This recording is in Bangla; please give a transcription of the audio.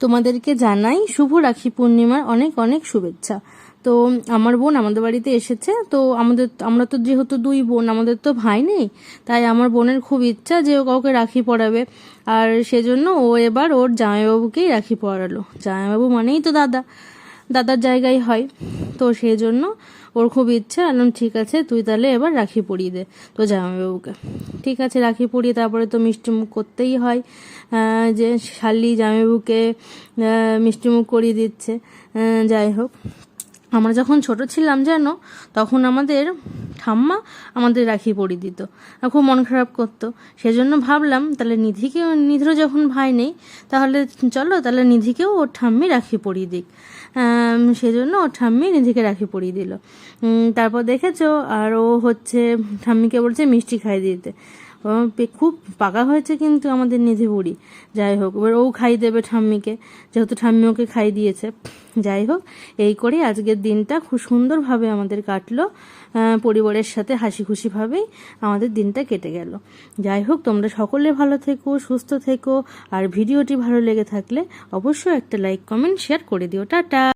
তোমাদেরকে জানাই শুভ রাখি পূর্ণিমার অনেক অনেক শুভেচ্ছা। তো আমার বোন আমাদের বাড়িতে এসেছে। তো আমরা তো যেহেতু দুই বোন, আমাদের তো ভাই নেই, তাই আমার বোনের খুব ইচ্ছা যে ও কাউকে রাখি পরাবে। আর সেজন্য ও এবার ওর জামাইবাবুকেই রাখি পরালো। জামাইবাবু মানেই তো দাদার জায়গায় হয়। তো সেই জন্য ওর খুব ইচ্ছা। বললাম ঠিক আছে, তুই তাহলে এবার রাখি পরিয়ে দে তো জামাইবাবুকে। ঠিক আছে, রাখি পরিয়ে তারপরে তো মিষ্টিমুখ করতেই হয়। যে শালি জামাইবাবুকে মিষ্টিমুখ করিয়ে দিচ্ছে। যাই হোক, আমরা যখন ছোট ছিলাম জানো, তখন আমাদের ঠাম্মা আমাদের রাখি পরিয়ে দিত, আর খুব মন খারাপ করতো। সেজন্য ভাবলাম তাহলে নিধিরও যখন ভাই নেই, তাহলে চলো তাহলে নিধিকেও ওর ঠাম্মি রাখি পরিয়ে দিক। সেজন্য ওর ঠাম্মি নিধিকে রাখি পরিয়ে দিল। তারপর দেখেছো, আর ও হচ্ছে ঠাম্মিকে বলছে মিষ্টি খাইয়ে দিতে। খুব পাকা হয়েছে কিন্তু আমাদের নিধি বুড়ি। যাই হোক, এবার ও খাই দেবে ঠাম্মিকে, যেহেতু ঠাম্মি ওকে খাই দিয়েছে। যাই হোক, এই করে আজকের দিনটা খুব সুন্দরভাবে আমাদের কাটলো। পরিবারের সাথে হাসি খুশিভাবেই আমাদের দিনটা কেটে গেল। যাই হোক, তোমরা সকলে ভালো থেকো, সুস্থ থেকো। আর ভিডিওটি ভালো লেগে থাকলে অবশ্যই একটা লাইক, কমেন্ট, শেয়ার করে দিও। টাটা।